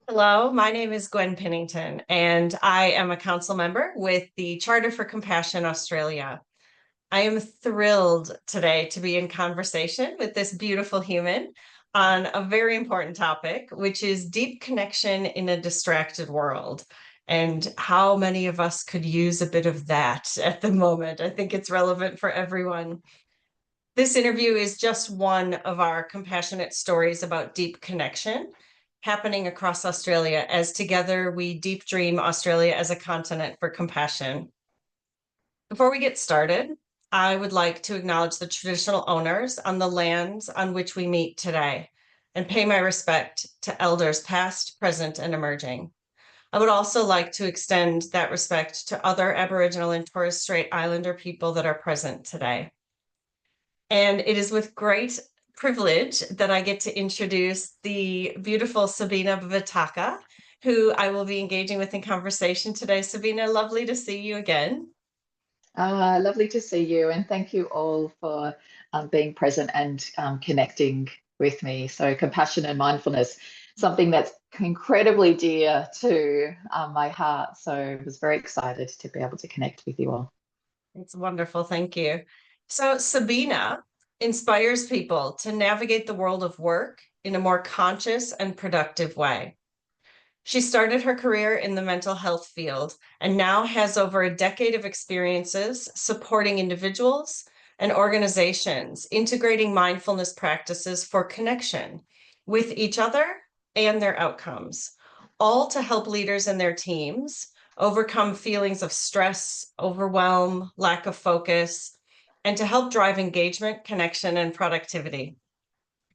Hello, my name is Gwen Pinnington, and I am a council member with the Charter for Compassion Australia. I am thrilled today to be in conversation with this beautiful human on a very important topic, which is deep connection in a distracted world. And how many of us could use a bit of that at the moment? I think it's relevant for everyone. This interview is just one of our compassionate stories about deep connection happening across Australia as together we deep dream Australia as a continent for compassion. Before we get started, I would like to acknowledge the traditional owners on the lands on which we meet today and pay my respect to elders past, present, and emerging. I would also like to extend that respect to other Aboriginal and Torres Strait Islander people that are present today. And it is with great privilege that I get to introduce the beautiful Sabina Vitacca, who I will be engaging with in conversation today. Sabina, lovely to see you again. Lovely to see you, and thank you all for being present and connecting with me. So, compassion and mindfulness, something that's incredibly dear to my heart. So, I was very excited to be able to connect with you all. It's wonderful. Thank you. So, Sabina inspires people to navigate the world of work in a more conscious and productive way. She started her career in the mental health field and now has over a decade of experiences supporting individuals and organizations, integrating mindfulness practices for connection with each other and their outcomes, all to help leaders and their teams overcome feelings of stress, overwhelm, lack of focus, and to help drive engagement, connection, and productivity.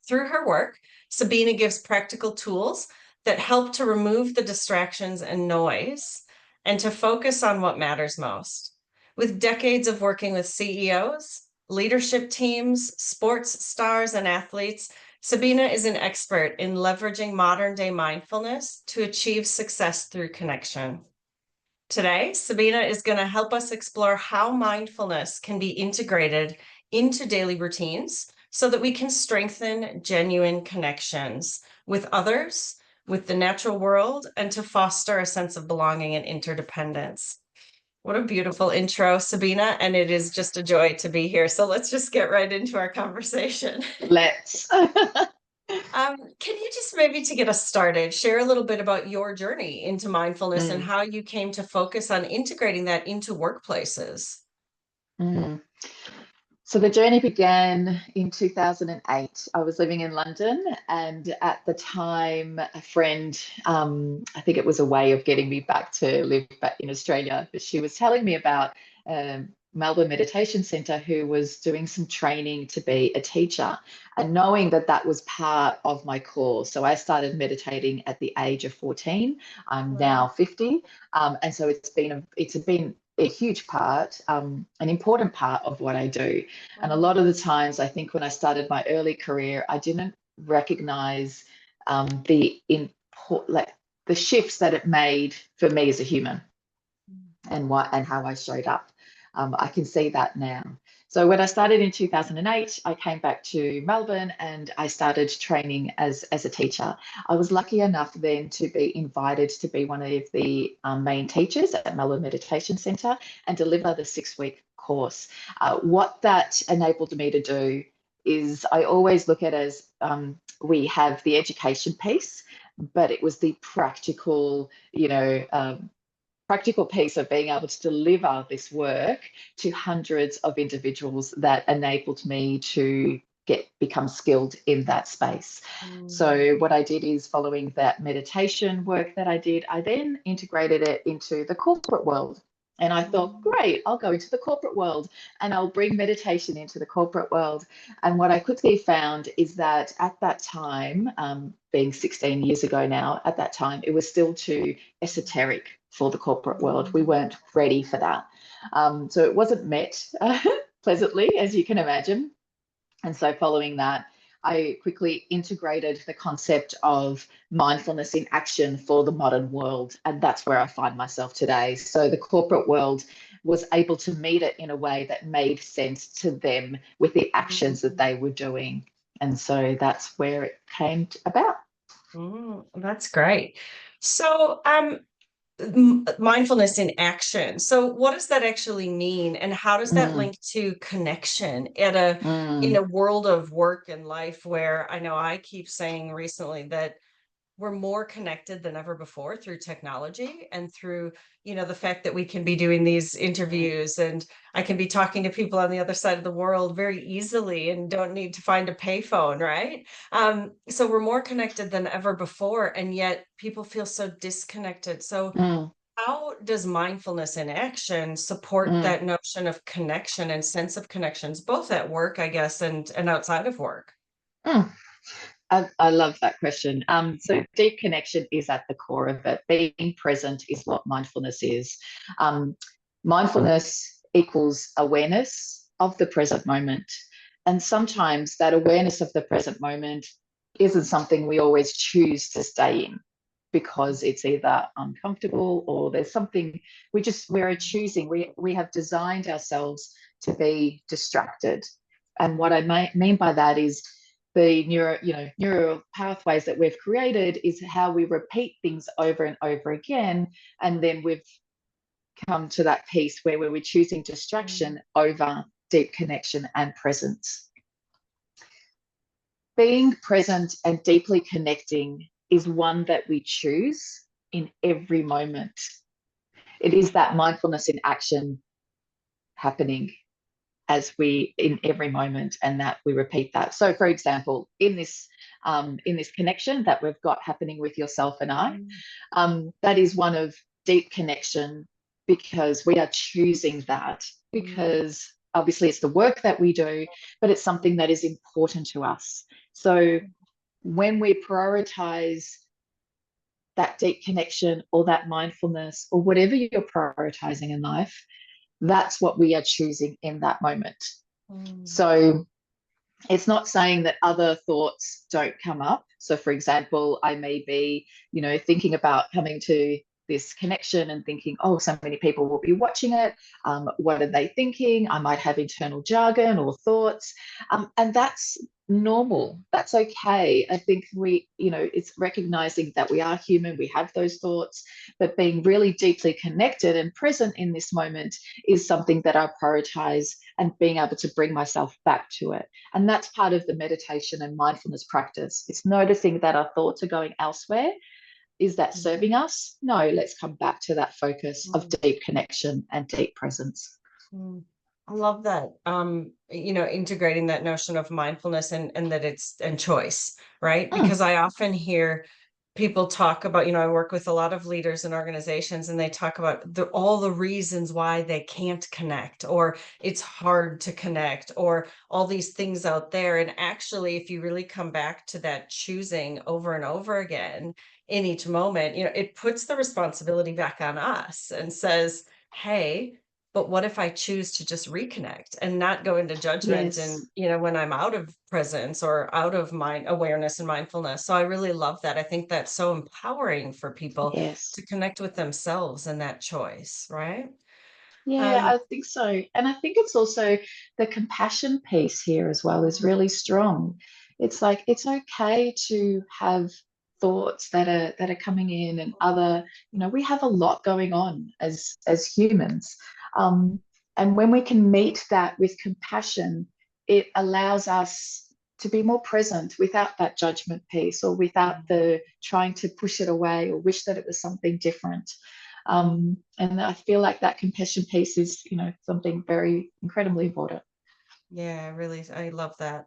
Through her work, Sabina gives practical tools that help to remove the distractions and noise and to focus on what matters most. With decades of working with CEOs, leadership teams, sports stars, and athletes, Sabina is an expert in leveraging modern day mindfulness to achieve success through connection. Today, Sabina is going to help us explore how mindfulness can be integrated into daily routines so that we can strengthen genuine connections with others, with the natural world, and to foster a sense of belonging and interdependence. What a beautiful intro, Sabina, and it is just a joy to be here. So let's just get right into our conversation. Let's. Can you just maybe to get us started, share a little bit about your journey into mindfulness and Mm, how you came to focus on integrating that into workplaces? mm. So the journey began in 2008. I was living in London, and at the time, a friend, I think it was a way of getting me back to live back in Australia, but she was telling me about Melbourne Meditation Centre who was doing some training to be a teacher, and knowing that that was part of my course. So I started meditating at the age of 14. I'm now Wow. 50, and so it's been a huge part, an important part of what I do. And a Mhm. lot of the times, I think when I started my early career, I didn't recognize the like the shifts that it made for me as a human and what and how I showed up. I can see that now. So when I started in 2008, I came back to Melbourne and I started training as a teacher. I was lucky enough then to be invited to be one of the main teachers at Melbourne Meditation Centre and deliver the 6-week course. What that enabled me to do is I always look at it as we have the education piece, but it was the practical piece of being able to deliver this work to hundreds of individuals that enabled me to become skilled in that space. Mm. So what I did is, following that meditation work that I did, I then integrated it into the corporate world. And I thought, Mm. great, I'll go into the corporate world and I'll bring meditation into the corporate world. And what I quickly found is that at that time, being 16 years ago now, at that time, it was still too esoteric for the corporate world. We Mm. weren't ready for that. So it wasn't met pleasantly, as you can imagine. And so, following that, I quickly integrated the concept of mindfulness in action for the modern world. And that's where I find myself today. So, the corporate world was able to meet it in a way that made sense to them with the actions that Mm. they were doing. And so that's where it came about. That's great. So, mindfulness in action. So, what does that actually mean, and how does that Mm, link to connection at a in mm, a world of work and life where I know I keep saying recently that we're more connected than ever before through technology and through the fact that we can be doing these mm, interviews and I can be talking to people on the other side of the world very easily and don't need to find a payphone, right? So we're more connected than ever before, and yet people feel so disconnected. So mm, how does mindfulness in action support mm, that notion of connection and sense of connections, both at work, I guess, and outside of work? mm. I love that question. So deep connection is at the core of it. Being present is what mindfulness is. Um, Mindfulness equals awareness of the present moment. And sometimes that awareness of the present moment isn't something we always choose to stay in because it's either uncomfortable or there's something we're choosing. We have designed ourselves to be distracted. And what I mean by that is the neural pathways that we've created is how we repeat things over and over again, and then we've come to that piece where we're choosing distraction over deep connection and presence. Being present and deeply connecting is one that we choose in every moment. It is that mindfulness in action happening as we in every moment, and that we repeat that. So for example, in this connection that we've got happening with yourself and I, that is one of deep connection, because we are choosing that, because obviously it's the work that we do, but it's something that is important to us. So when we prioritize that deep connection or that mindfulness or whatever you're prioritizing in life, that's what we are choosing in that moment. So it's not saying that other thoughts don't come up. So, for example, I may be, thinking about coming to this connection and thinking, oh, so many people will be watching it. What are they thinking? I might have internal jargon or thoughts. And that's normal. That's okay. I think it's recognizing that we are human, we have those thoughts, but being really deeply connected and present in this moment is something that I prioritize, and being able to bring myself back to it. And that's part of the meditation and mindfulness practice. It's noticing that our thoughts are going elsewhere. Is that serving us? No, let's come back to that focus of deep connection and deep presence. Mm. I love that. Integrating that notion of mindfulness and that it's and choice, right? Mm, Because I often hear people talk about, I work with a lot of leaders and organizations, and they talk about all the reasons why they can't connect, or it's hard to connect, or all these things out there. And actually, if you really come back to that choosing over and over again in each moment, it puts the responsibility back on us and says, hey, but what if I choose to just reconnect and not go into judgment and, yes, when I'm out of presence or out of mind awareness and mindfulness. So I really love that. I think that's so empowering for people yes. to connect with themselves in that choice, right? Yeah, Um, I think so. And I think it's also the compassion piece here as well is really strong. It's like it's okay to have thoughts that are coming in, and other, we have a lot going on as humans. Um, and when we can meet that with compassion, it allows us to be more present without that judgment piece, or without the trying to push it away or wish that it was something different. And I feel like that compassion piece is, something very incredibly important. yeah, really, I love that.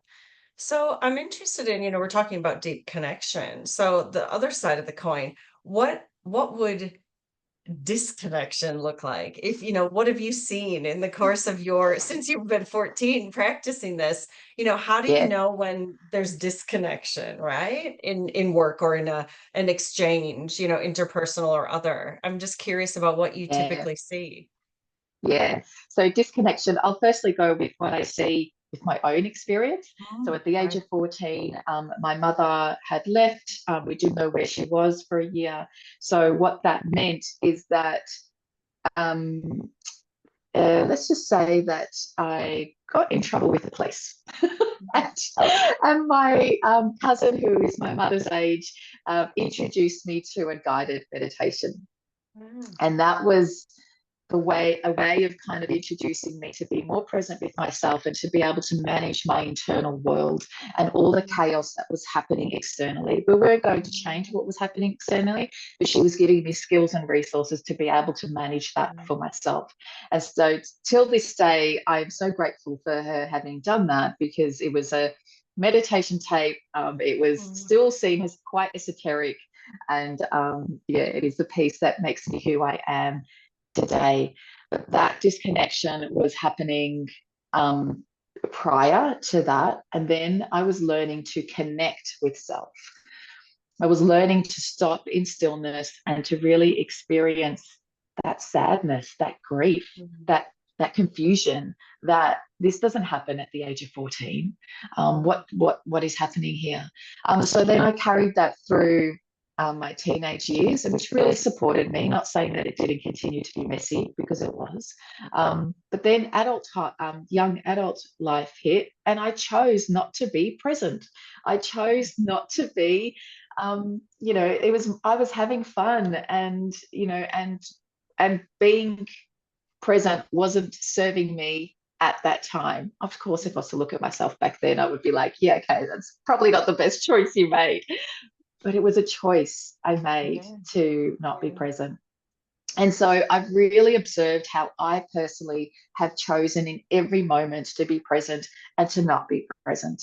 So I'm interested in, we're talking about deep connection. So the other side of the coin, what would disconnection look like? If, what have you seen in the course of since you've been 14 practicing this, how do you Yeah, know when there's disconnection, right? In work or in an exchange, interpersonal or other. I'm just curious about what you yeah, typically see. yeah. So disconnection, I'll firstly go with what I see with my own experience. So at the age Right. of 14, my mother had left. We didn't know where she was for a year. So what that meant is that um, let's just say that I got in trouble with the police. and, and my cousin, who is my mother's age, introduced me to a guided meditation. Mm. And that was a way of kind of introducing me to be more present with myself and to be able to manage my internal world and all the chaos that was happening externally. We weren't going to change what was happening externally, but she was giving me skills and resources to be able to manage that for myself. And so till this day, I'm so grateful for her having done that, because it was a meditation tape. It was still seen as quite esoteric. And yeah, it is the piece that makes me who I am today. But that disconnection was happening prior to that. And then I was learning to connect with self. I was learning to stop in stillness and to really experience that sadness, that grief, that confusion, that this doesn't happen at the age of 14. What is happening here? So then I carried that through my teenage years, and which really supported me. Not saying that it didn't continue to be messy, because it was. But then young adult life hit, and I chose not to be present. I chose not to be. I was having fun, and and being present wasn't serving me at that time. Of course, if I was to look at myself back then, I would be like, yeah, okay, that's probably not the best choice you made. But it was a choice I made to not be present. And so I've really observed how I personally have chosen in every moment to be present and to not be present,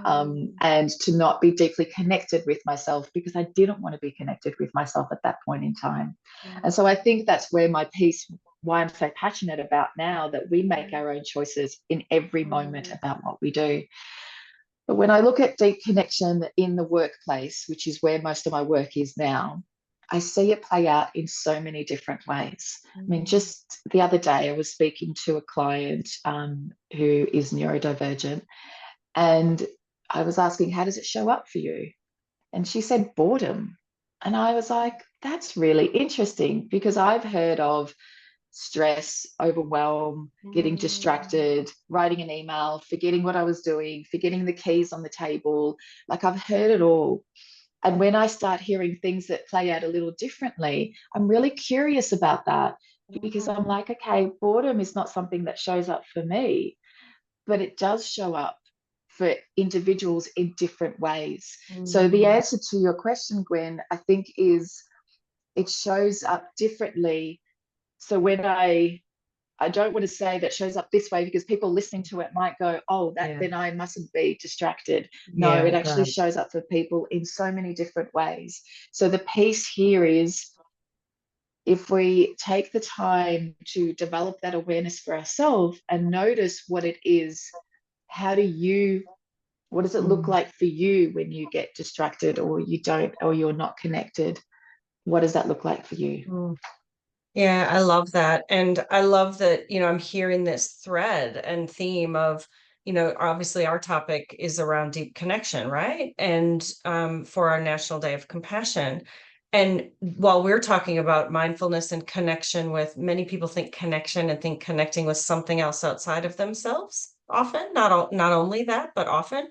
and to not be deeply connected with myself, because I didn't want to be connected with myself at that point in time. And so I think that's where my piece, why I'm so passionate about now, that we make our own choices in every moment about what we do. But when I look at deep connection in the workplace, which is where most of my work is now, I see it play out in so many different ways. I mean, just the other day, I was speaking to a client who is neurodivergent, and I was asking, how does it show up for you? And she said, boredom. And I was like, that's really interesting, because I've heard of stress, overwhelm, getting distracted, writing an email, forgetting what I was doing, forgetting the keys on the table. Like, I've heard it all. And when I start hearing things that play out a little differently, I'm really curious about that, because I'm like, okay, boredom is not something that shows up for me, but it does show up for individuals in different ways. So the answer to your question, Gwen, I think is it shows up differently. So when I don't want to say that shows up this way, because people listening to it might go, oh, then I mustn't be distracted. No, it actually shows up for people in so many different ways. So the piece here is, if we take the time to develop that awareness for ourselves and notice what it is, what does it look like for you when you get distracted, or you don't, or you're not connected? What does that look like for you? Yeah, I love that. And I love that, I'm hearing this thread and theme of, obviously our topic is around deep connection, right? And for our National Day of Compassion. And while we're talking about mindfulness and connection with, many people think connection and think connecting with something else outside of themselves, often, not only that, but often.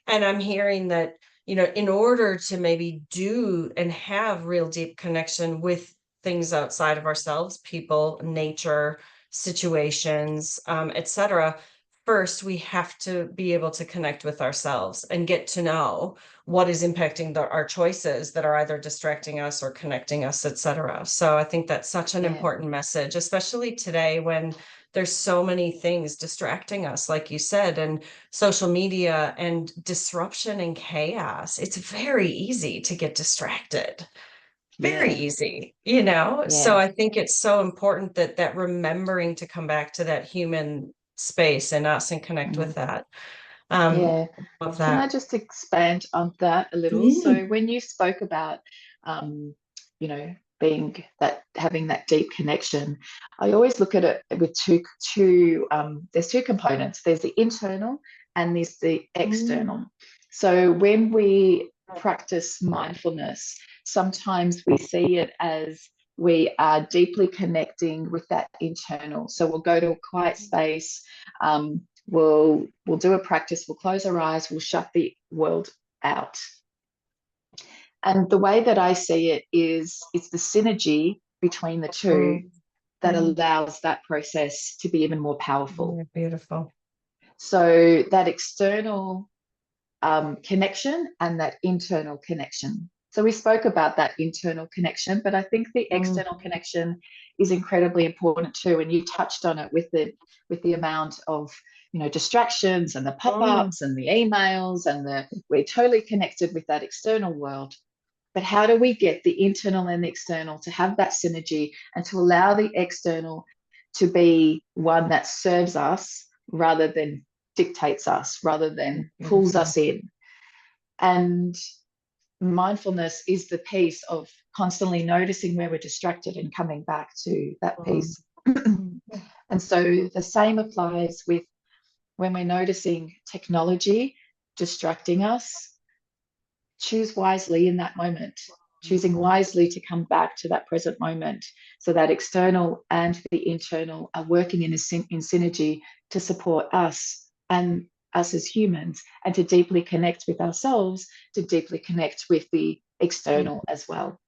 And I'm hearing that, in order to maybe do and have real deep connection with things outside of ourselves, people, nature, situations, etc. First, we have to be able to connect with ourselves and get to know what is impacting our choices that are either distracting us or connecting us, etc. So I think that's such an important message, especially today when there's so many things distracting us, like you said, and social media and disruption and chaos. It's very easy to get distracted. Very easy, so I think it's so important that remembering to come back to that human space in us and connect with that. Yeah. Love Can I that. just expand on that a little? So when you spoke about, um, being that, having that deep connection, I always look at it with there's two components. There's the internal and there's the external. So when we practice mindfulness, sometimes we see it as we are deeply connecting with that internal. So we'll go to a quiet space, we'll do a practice, we'll close our eyes, we'll shut the world out. And the way that I see it is it's the synergy between the two that allows that process to be even more powerful. Yeah, beautiful. So that external connection and that internal connection. So we spoke about that internal connection, but I think the external connection is incredibly important too. And you touched on it with the amount of distractions and the pop-ups and the emails and we're totally connected with that external world. But how do we get the internal and the external to have that synergy and to allow the external to be one that serves us rather than dictates us, rather than pulls us in? And mindfulness is the piece of constantly noticing where we're distracted and coming back to that piece. And so the same applies with when we're noticing technology distracting us. Choose wisely in that moment, choosing wisely to come back to that present moment so that external and the internal are working in synergy to support us and us as humans, and to deeply connect with ourselves, to deeply connect with the external as well.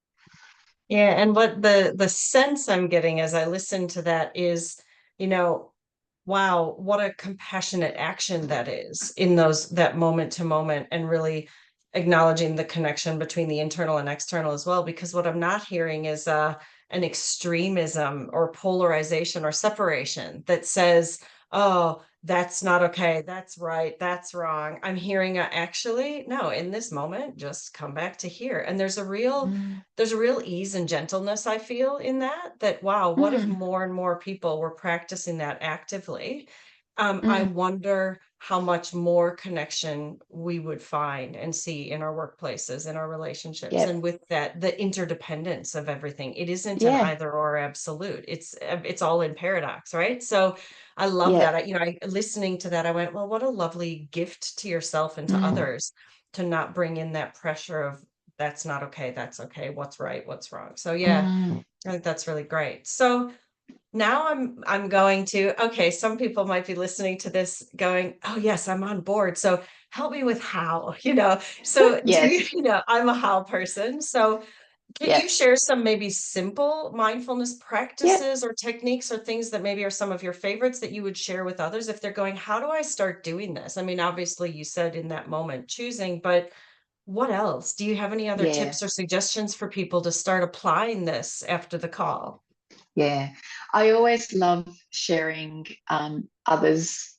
Yeah, and what the sense I'm getting as I listen to that is, wow, what a compassionate action that is in that moment to moment, and really acknowledging the connection between the internal and external as well. Because what I'm not hearing is an extremism or polarization or separation that says, oh, that's not okay, that's right, that's wrong. I'm hearing actually, no, in this moment, just come back to here. And there's a real ease and gentleness I feel in that, wow, what if more and more people were practicing that actively? I wonder how much more connection we would find and see in our workplaces, in our relationships, and with that, the interdependence of everything. It isn't an either or absolute. It's all in paradox, right? So I love that. Listening to that, I went, well, what a lovely gift to yourself and to others to not bring in that pressure of that's not okay, that's okay, what's right, what's wrong. So yeah, I think that's really great. So now I'm going to, okay, some people might be listening to this going, oh yes, I'm on board. So help me with how, So I'm a how person. So can you share some maybe simple mindfulness practices or techniques or things that maybe are some of your favorites that you would share with others if they're going, how do I start doing this? I mean, obviously you said in that moment choosing, but what else? Do you have any other tips or suggestions for people to start applying this after the call? Yeah, I always love sharing others'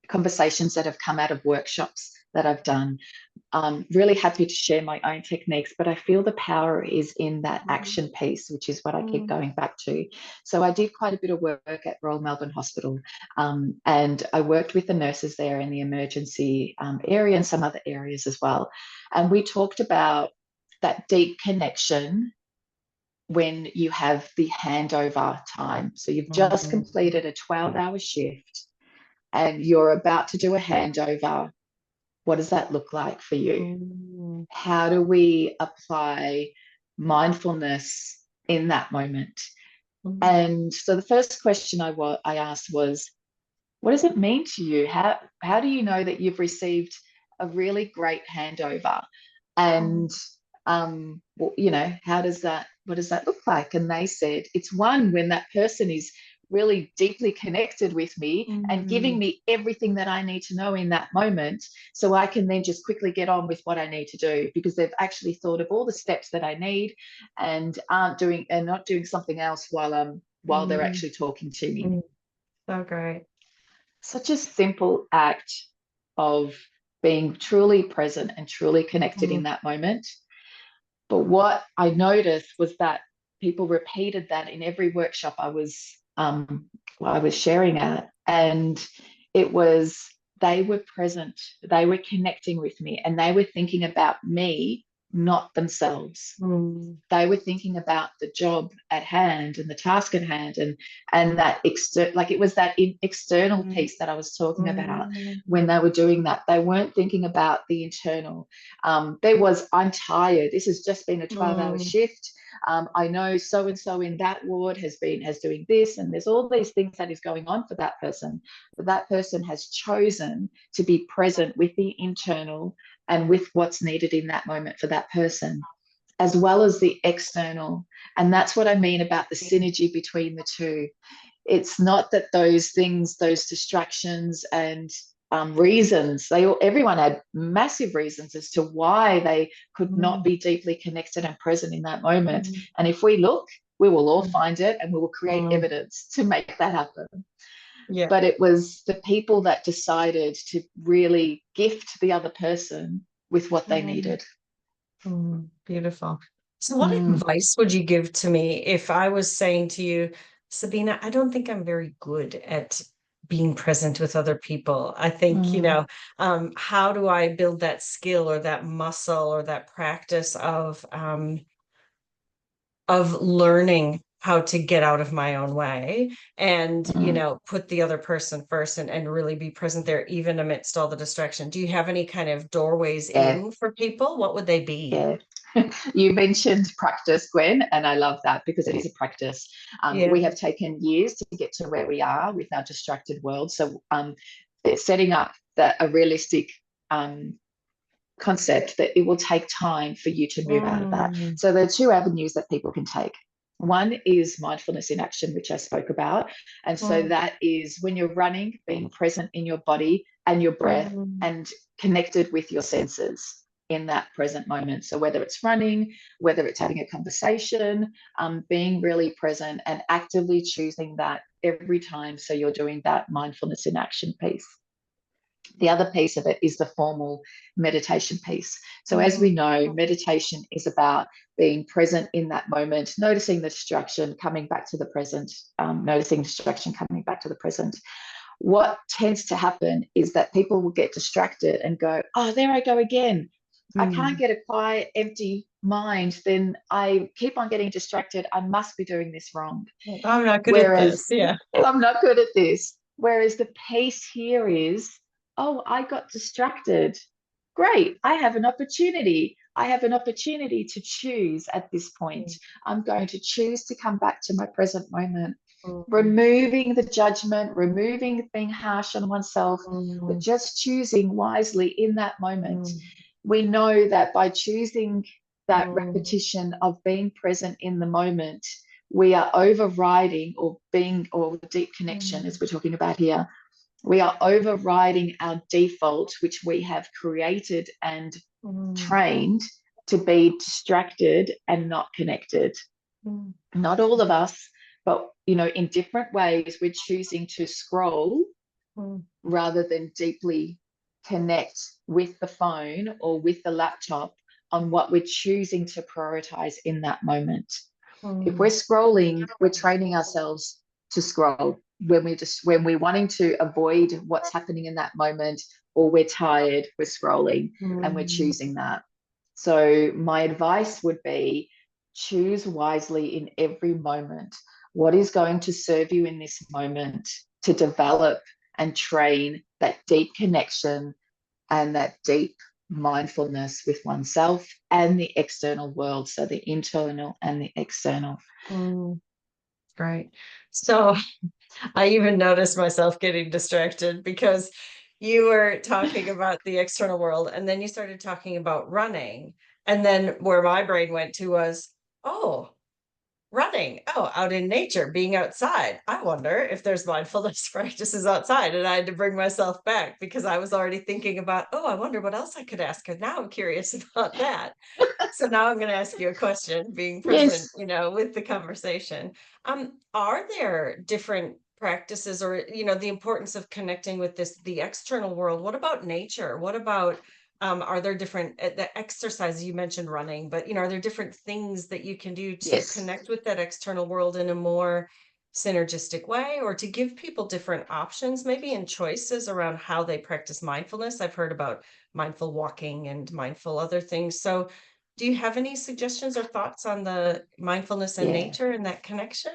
conversations that have come out of workshops that I've done. Really happy to share my own techniques, but I feel the power is in that action piece, which is what I keep going back to. So I did quite a bit of work at Royal Melbourne Hospital, and I worked with the nurses there in the emergency area and some other areas as well. And we talked about that deep connection when you have the handover time. So you've just completed a 12-hour shift and you're about to do a handover. What does that look like for you? How do we apply mindfulness in that moment? And so the first question I asked was, what does it mean to you? How do you know that you've received a really great handover? And what does that look like? And they said, it's one when that person is really deeply connected with me and giving me everything that I need to know in that moment, so I can then just quickly get on with what I need to do, because they've actually thought of all the steps that I need and not doing something else while they're actually talking to me. So great. Such a simple act of being truly present and truly connected in that moment. But what I noticed was that people repeated that in every workshop I was sharing at, and it was, they were present, they were connecting with me, and they were thinking about me, not themselves. They were thinking about the job at hand and the task at hand, and that it was that external piece that I was talking about. When they were doing that, they weren't thinking about the internal. There was, I'm tired, this has just been a 12-hour shift, I know so and so in that ward has doing this, and there's all these things that is going on for that person, but that person has chosen to be present with the internal and with what's needed in that moment for that person, as well as the external. And that's what I mean about the synergy between the two. It's not that those things, those distractions and reasons, everyone had massive reasons as to why they could not be deeply connected and present in that moment. And if we look, we will all find it, and we will create evidence to make that happen. Yeah. But it was the people that decided to really gift the other person with what they needed. Beautiful. So, what advice would you give to me if I was saying to you, Sabina, I don't think I'm very good at being present with other people. I think, how do I build that skill or that muscle or that practice of learning how to get out of my own way and put the other person first and really be present there even amidst all the distraction? Do you have any kind of doorways Yeah. in for people? What would they be? Yeah. You mentioned practice, Gwen, and I love that because it is a practice. We have taken years to get to where we are with our distracted world. So setting up a realistic concept that it will take time for you to move out of that. So there are two avenues that people can take. One is mindfulness in action, which I spoke about. And so that is when you're running, being present in your body and your breath and connected with your senses in that present moment. So whether it's running, whether it's having a conversation, being really present and actively choosing that every time. So you're doing that mindfulness in action piece. The other piece of it is the formal meditation piece. So as we know, meditation is about being present in that moment, noticing the distraction, coming back to the present, noticing distraction, coming back to the present. What tends to happen is that people will get distracted and go, oh, there I go again. I can't get a quiet, empty mind. Then I keep on getting distracted. I must be doing this wrong. I'm not good at this. Yeah. I'm not good at this. Whereas the piece here is, oh, I got distracted. Great. I have an opportunity. I have an opportunity to choose at this point. I'm going to choose to come back to my present moment, removing the judgment, removing being harsh on oneself, but just choosing wisely in that moment. We know that by choosing that repetition of being present in the moment, we are overriding or deep connection, as we're talking about here. We are overriding our default, which we have created and trained to be distracted and not connected. Not all of us, but in different ways, we're choosing to scroll rather than deeply connect with the phone or with the laptop on what we're choosing to prioritize in that moment. If we're scrolling, we're training ourselves to scroll when we're wanting to avoid what's happening in that moment, or we're tired, we're scrolling and we're choosing that. So my advice would be choose wisely in every moment. What is going to serve you in this moment to develop and train that deep connection and that deep mindfulness with oneself and the external world. So the internal and the external. Great. So I even noticed myself getting distracted because you were talking about the external world and then you started talking about running. And then where my brain went to was, oh, running. Oh, out in nature, being outside. I wonder if there's mindfulness practices outside. And I had to bring myself back because I was already thinking about, oh, I wonder what else I could ask her. Now I'm curious about that. So now I'm going to ask you a question, being present, Yes. with the conversation. Are there different practices or, the importance of connecting with the external world? What about nature? What about, are there different, the exercises you mentioned running, but, are there different things that you can do to Yes. connect with that external world in a more synergistic way, or to give people different options, maybe and choices around how they practice mindfulness? I've heard about mindful walking and mindful other things. So do you have any suggestions or thoughts on the mindfulness and Yeah. nature and that connection?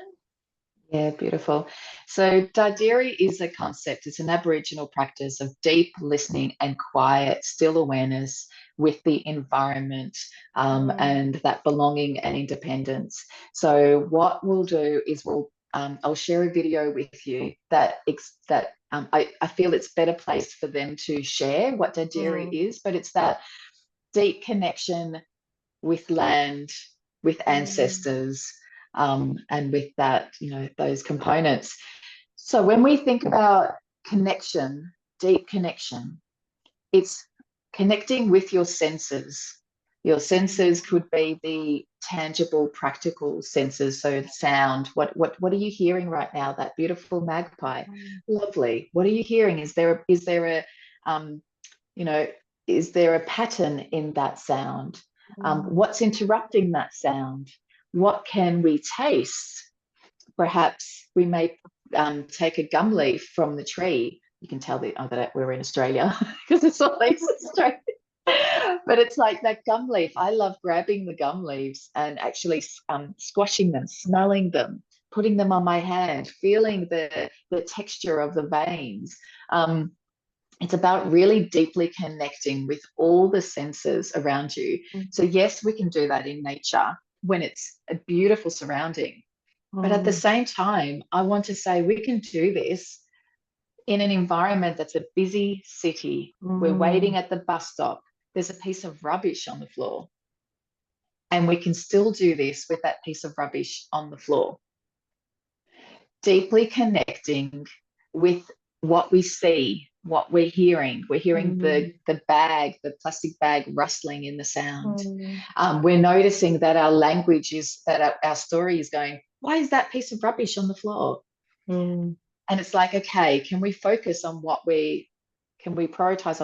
Yeah, beautiful. So Daidiri is a concept. It's an Aboriginal practice of deep listening and quiet, still awareness with the environment, and that belonging and independence. So what we'll do is I'll share a video with you that I feel it's better placed for them to share what Dadiri is, but it's that deep connection with land, with ancestors, and with that, those components. So when we think about connection, deep connection, it's connecting with your senses. Your senses could be the tangible, practical senses. So the sound, what are you hearing right now? That beautiful magpie. Lovely. What are you hearing? Is there is there a pattern in that sound? What's interrupting that sound? What can we taste? Perhaps we may take a gum leaf from the tree. You can tell that we're in Australia because it's all leaves Australia. But it's like that gum leaf. I love grabbing the gum leaves and actually squashing them, smelling them, putting them on my hand, feeling the texture of the veins. It's about really deeply connecting with all the senses around you. So yes, we can do that in nature when it's a beautiful surrounding. But at the same time, I want to say we can do this in an environment that's a busy city. We're waiting at the bus stop. There's a piece of rubbish on the floor. And we can still do this with that piece of rubbish on the floor. Deeply connecting with what we see, what we're hearing. We're hearing the plastic bag rustling in the sound. We're noticing that our language our story is going, why is that piece of rubbish on the floor? And it's like, okay, can we prioritize on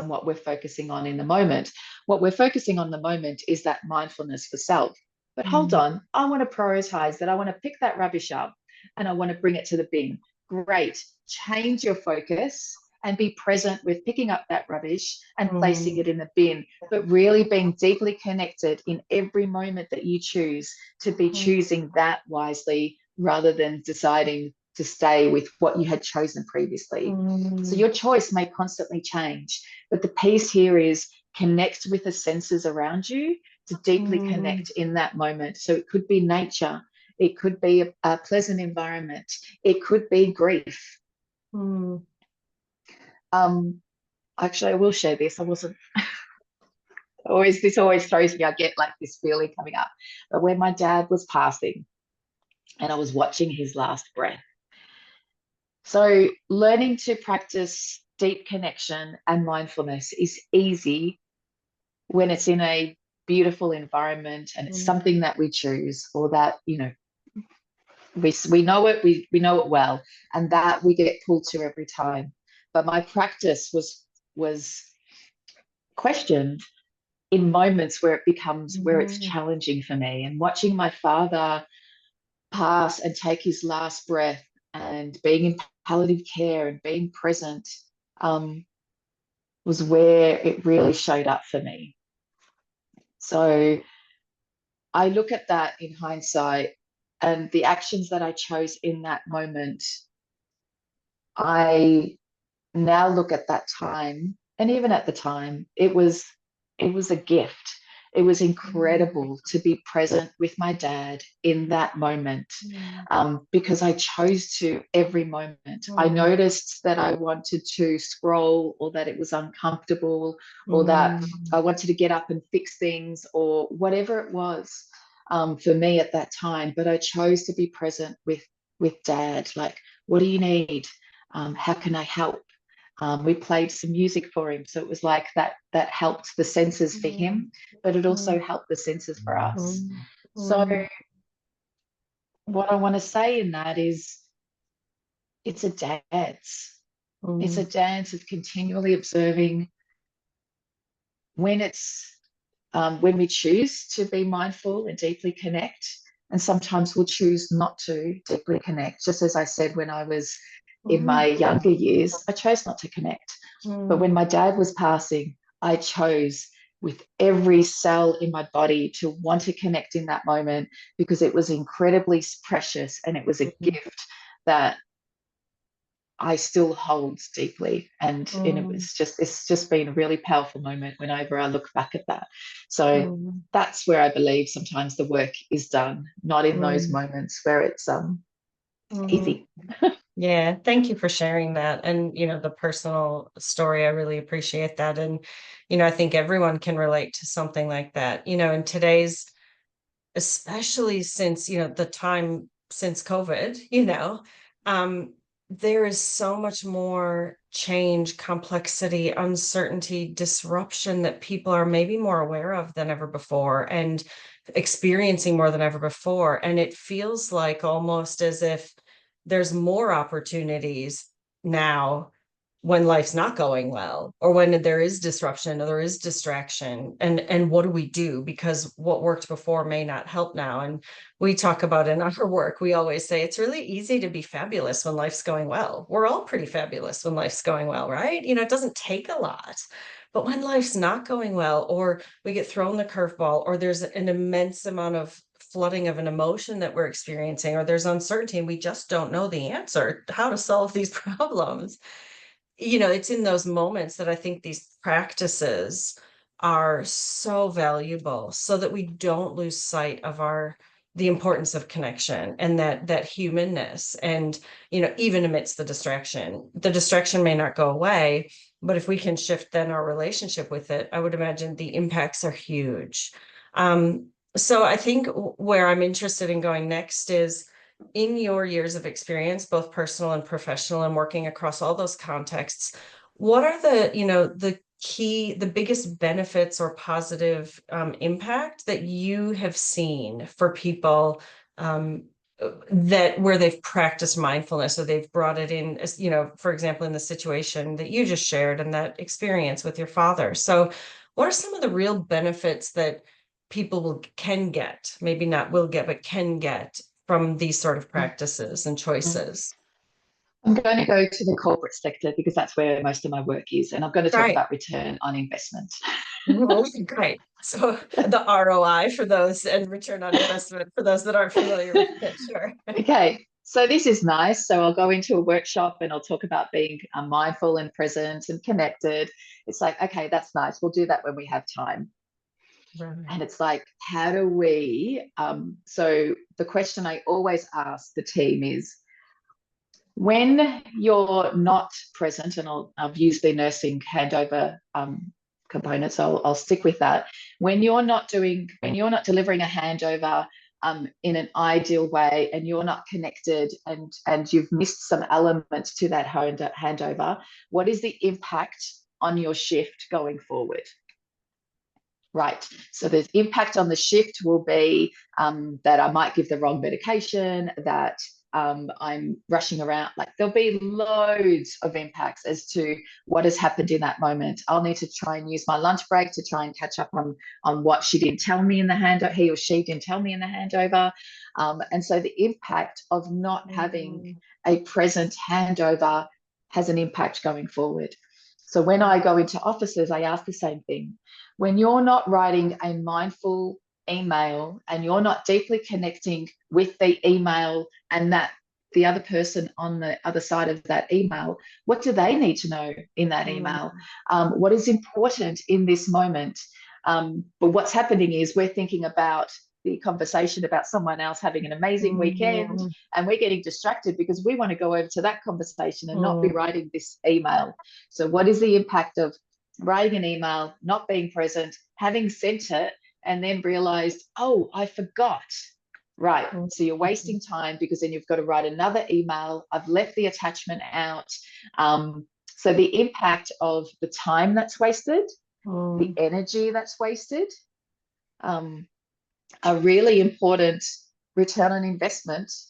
what we're focusing on in the moment? What we're focusing on in the moment is that mindfulness for self. But hold on, I want to prioritize that. I want to pick that rubbish up and I want to bring it to the bin. Great. Change your focus and be present with picking up that rubbish and placing it in the bin, but really being deeply connected in every moment that you choose to be choosing that wisely rather than deciding to stay with what you had chosen previously. So your choice may constantly change, but the piece here is connect with the senses around you to deeply connect in that moment. So it could be nature, it could be a pleasant environment, it could be grief. Actually, I will share this. I wasn't this always throws me. I get like this feeling coming up. But when my dad was passing and I was watching his last breath, so learning to practice deep connection and mindfulness is easy when it's in a beautiful environment and it's something that we choose, or that, we know it, we know it well, and that we get pulled to every time. But my practice was questioned in moments where it becomes where it's challenging for me. And watching my father pass and take his last breath and being in palliative care and being present was where it really showed up for me. So I look at that in hindsight, and the actions that I chose in that moment, I now look at that time, and even at the time, it was a gift. It was incredible to be present with my dad in that moment, because I chose to every moment. I noticed that I wanted to scroll, or that it was uncomfortable, or that I wanted to get up and fix things, or whatever it was for me at that time. But I chose to be present with dad. Like, what do you need? How can I help? We played some music for him, so it was like that helped the senses for him, but it also helped the senses for us. So what I want to say in that is, it's a dance. It's a dance of continually observing when we choose to be mindful and deeply connect, and sometimes we'll choose not to deeply connect. Just as I said, when I was in my younger years, I chose not to connect. But when my dad was passing, I chose with every cell in my body to want to connect in that moment, because it was incredibly precious, and it was a gift that I still hold deeply. And Mm, it's just been a really powerful moment whenever I look back at that. So mm, that's where I believe sometimes the work is done, not in those mm, moments where it's mm. easy. Yeah, thank you for sharing that. And, the personal story, I really appreciate that. And, I think everyone can relate to something like that. In today's, especially since, the time since COVID, um, there is so much more change, complexity, uncertainty, disruption that people are maybe more aware of than ever before and experiencing more than ever before. And it feels like almost as if there's more opportunities now when life's not going well, or when there is disruption or there is distraction, and what do we do, because what worked before may not help now. And we talk about in our work, we always say it's really easy to be fabulous when life's going well. We're all pretty fabulous when life's going well, right? It doesn't take a lot. But when life's not going well, or we get thrown the curveball, or there's an immense amount of flooding of an emotion that we're experiencing, or there's uncertainty and we just don't know the answer, how to solve these problems, it's in those moments that I think these practices are so valuable, so that we don't lose sight of the importance of connection and that humanness. And, even amidst the distraction may not go away, but if we can shift then our relationship with it, I would imagine the impacts are huge. So I think where I'm interested in going next is, in your years of experience, both personal and professional, and working across all those contexts, what are the biggest benefits or positive impact that you have seen for people, that where they've practiced mindfulness, or they've brought it in, as for example, in the situation that you just shared and that experience with your father? So what are some of the real benefits that people can get, maybe not will get, but can get from these sort of practices and choices? I'm going to go to the corporate sector because that's where most of my work is. And I'm going to talk Right. about return on investment. Mhm. Great. So the ROI for those, and return on investment for those that aren't familiar with it. Sure. Okay, so this is nice. So I'll go into a workshop and I'll talk about being mindful and present and connected. It's like, okay, that's nice. We'll do that when we have time. Right. And it's like, how do we? So the question I always ask the team is, when you're not present, and I've used the nursing handover component, so I'll stick with that. When you're not delivering a handover in an ideal way, and you're not connected, and you've missed some elements to that handover, what is the impact on your shift going forward? Right. So the impact on the shift will be that I might give the wrong medication, that I'm rushing around. Like, there'll be loads of impacts as to what has happened in that moment. I'll need to try and use my lunch break to try and catch up on what she didn't tell me in the handover, he or she didn't tell me in the handover. And so the impact of not having Mm, a present handover has an impact going forward. So when I go into offices, I ask the same thing. When you're not writing a mindful email, and you're not deeply connecting with the email, and that the other person on the other side of that email, what do they need to know in that mm, email? What is important in this moment? But what's happening is we're thinking about the conversation about someone else having an amazing weekend, mm, and we're getting distracted because we want to go over to that conversation and not be mm, writing this email. So what is the impact of writing an email, not being present, having sent it, and then realized, oh, I forgot? Right. mm, So you're wasting time because then you've got to write another email. I've left the attachment out. So the impact of the time that's wasted, the mm, energy that's wasted, um, are really important return on investment mm.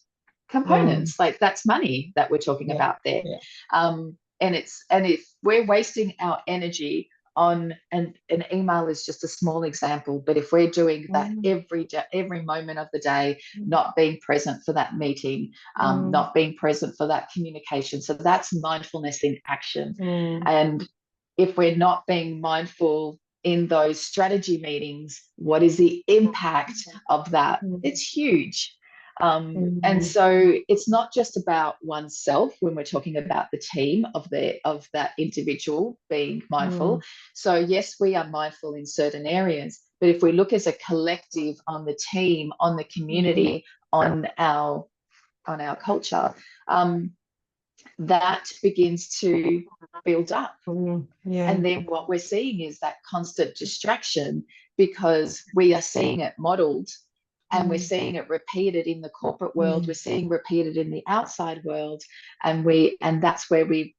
components. Like, that's money that we're talking Yeah. about there. Yeah. And if we're wasting our energy on an email is just a small example, but if we're doing that Mm, every moment of the day, mm, not being present for that meeting, mm, not being present for that communication, so that's mindfulness in action. mm, And if we're not being mindful in those strategy meetings, what is the impact of that? mm, It's huge. And Mm, so it's not just about oneself when we're talking about the team of that individual being mindful. mm, So yes, we are mindful in certain areas, but if we look as a collective on the team, on the community, on our culture, um, that begins to build up. yeah. And then what we're seeing is that constant distraction because we are seeing it modeled and we're Mm, seeing it repeated in the corporate world, we're mm, seeing repeated in the outside world, and that's where we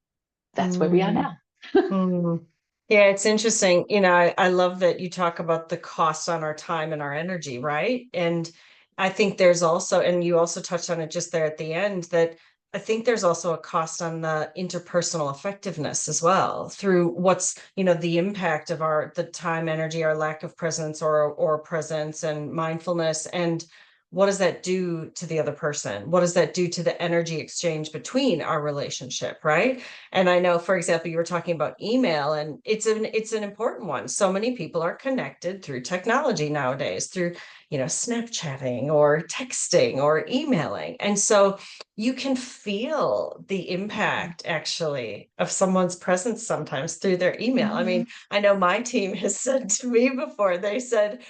are mm. now. Mm. Yeah, it's interesting. I love that you talk about the cost on our time and our energy, right? And I think there's also, and you also touched on it just there at the end, that I think there's also a cost on the interpersonal effectiveness as well through the impact of the time, energy, our lack of presence or presence and mindfulness. And what does that do to the other person? What does that do to the energy exchange between our relationship, right? And I know, for example, you were talking about email, and it's an important one. So many people are connected through technology nowadays, through, Snapchatting or texting or emailing. And so you can feel the impact actually of someone's presence sometimes through their email. I mean, Mm-hmm. I know my team has said to me before, they said,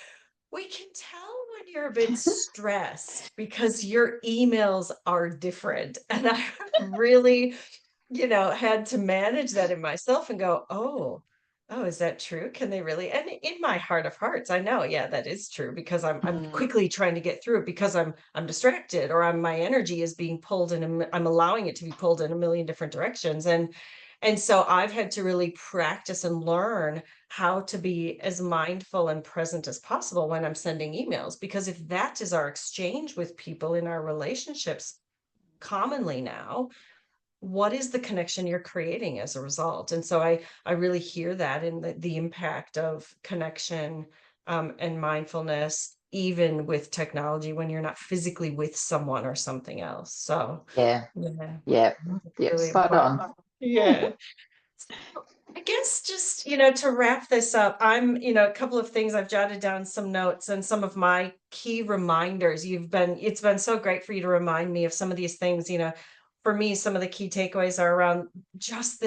we can tell when you're a bit stressed because your emails are different. And I really had to manage that in myself and go, oh, is that true? Can they really? And in my heart of hearts, I know, yeah, that is true because I'm Mm, quickly trying to get through it because I'm distracted or my energy is being pulled I'm allowing it to be pulled in a million different directions. And so I've had to really practice and learn how to be as mindful and present as possible when I'm sending emails, because if that is our exchange with people in our relationships commonly now, what is the connection you're creating as a result? And so I really hear that in the impact of connection, and mindfulness, even with technology when you're not physically with someone or something else. So yeah, yeah, yeah, it's yeah, really spot important. on. Yeah. I guess just, to wrap this up, a couple of things I've jotted down, some notes and some of my key reminders. It's been so great for you to remind me of some of these things. For me, some of the key takeaways are around just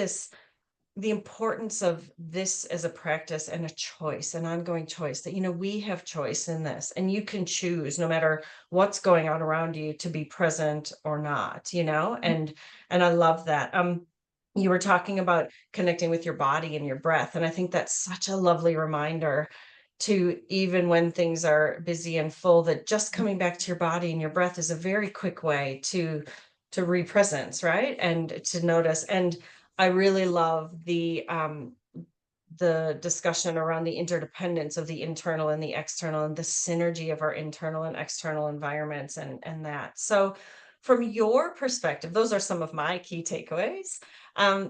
the importance of this as a practice and a choice, an ongoing choice, that, we have choice in this and you can choose no matter what's going on around you to be present or not, and I love that. You were talking about connecting with your body and your breath. And I think that's such a lovely reminder to, even when things are busy and full, that just coming back to your body and your breath is a very quick way to re-presence, right? And to notice. And I really love the discussion around the interdependence of the internal and the external and the synergy of our internal and external environments and that. So from your perspective, those are some of my key takeaways.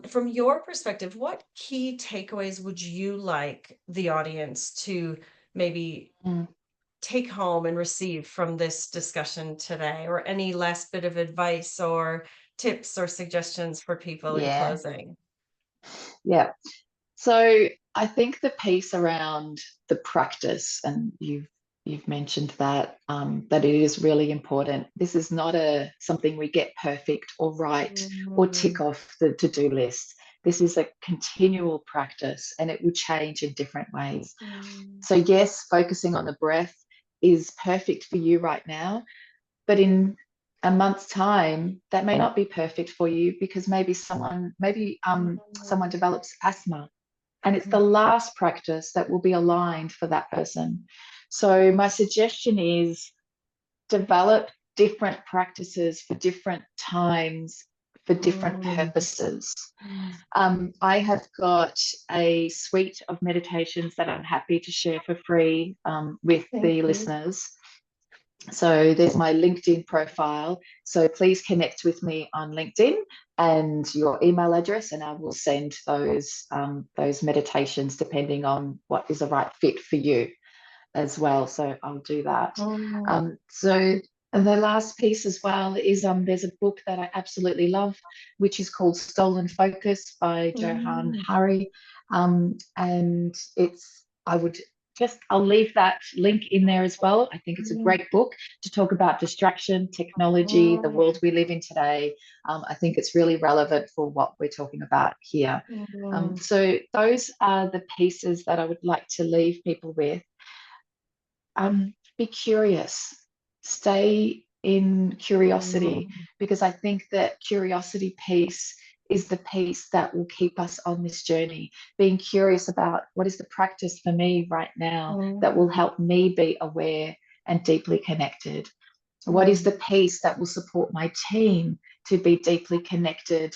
From your perspective, what key takeaways would you like the audience to maybe Mm, take home and receive from this discussion today, or any last bit of advice or tips or suggestions for people in yeah, closing? yeah. So I think the piece around the practice, and you've mentioned that it is really important. This is not a something we get perfect or right or tick Mm, off the to-do list. This is a continual practice, and it will change in different ways. mm, So yes, focusing on the breath is perfect for you right now, but in a month's time, that may not be perfect for you because maybe someone mm, develops asthma, and it's the mm, last practice that will be aligned for that person. So my suggestion is develop different practices for different times, for different mm, purposes. I have got a suite of meditations that I'm happy to share for free with thank the you. listeners. So there's my LinkedIn profile. So please connect with me on LinkedIn and your email address, and I will send those meditations depending on what is the right fit for you as well. So I'll do that. Mm, So and the last piece as well is there's a book that I absolutely love, which is called Stolen Focus by Johan mm, Hari, and I would I'll leave that link in there as well. I think it's a Mm, great book to talk about distraction, technology, the mm, world we live in today. I think it's really relevant for what we're talking about here. mm, So those are the pieces that I would like to leave people with. Be curious, stay in curiosity, mm, because I think that curiosity piece is the piece that will keep us on this journey. Being curious about what is the practice for me right now that will mm, help me be aware and deeply connected. What is mm, the piece that will support my team to be deeply connected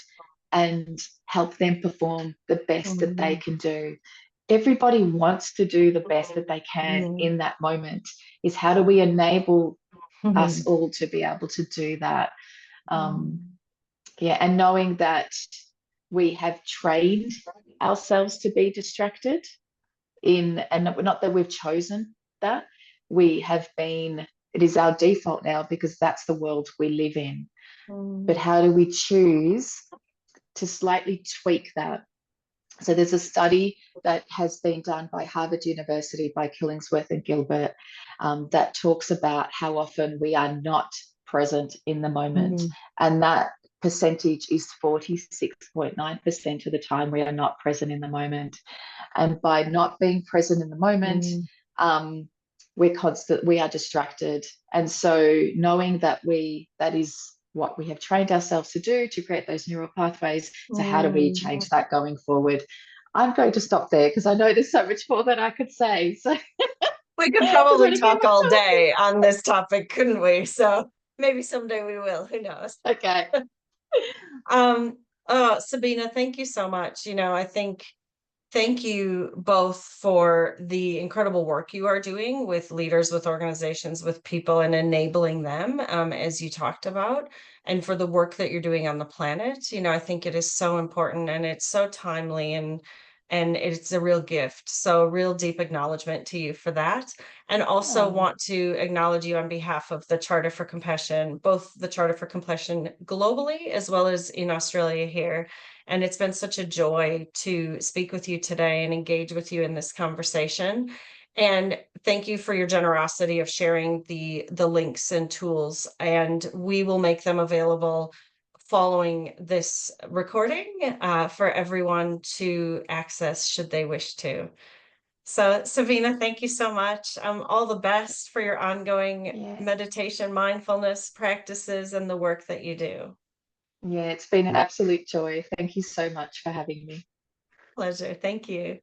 and help them perform the best that they mm, can do? Everybody wants to do the best that they can mm, in that moment. Is how do we enable us mm, all to be able to do that? Um, mm, yeah, and knowing that we have trained ourselves to be distracted and not that we've chosen that, we have been, it is our default now because that's the world we live in. But mm, how do we choose to slightly tweak that? So there's a study that has been done by Harvard University by Killingsworth and Gilbert that talks about how often we are not present in the moment. mm, And that percentage is 46.9% of the time we are not present in the moment. And by not being present in the moment, mm, um, we are distracted. And so knowing that is what we have trained ourselves to do to create those neural pathways. So how do we mm. change that going forward? I'm going to stop there because I know there's so much more that I could say. So We could just probably want to give talk all myself day on this topic, couldn't we? So maybe someday we will. Who knows? okay. Oh, Sabina, thank you so much. I think thank you both for the incredible work you are doing with leaders, with organizations, with people, and enabling them, as you talked about, and for the work that you're doing on the planet. I think it is so important and it's so timely and it's a real gift. So real deep acknowledgement to you for that. And also Oh, want to acknowledge you on behalf of the Charter for Compassion, both the Charter for Compassion globally as well as in Australia here. And it's been such a joy to speak with you today and engage with you in this conversation. And thank you for your generosity of sharing the links and tools. And we will make them available following this recording for everyone to access should they wish to. So, Savina, thank you so much. All the best for your ongoing yeah. meditation, mindfulness practices, and the work that you do. Yeah, it's been an absolute joy. Thank you so much for having me. Pleasure. Thank you.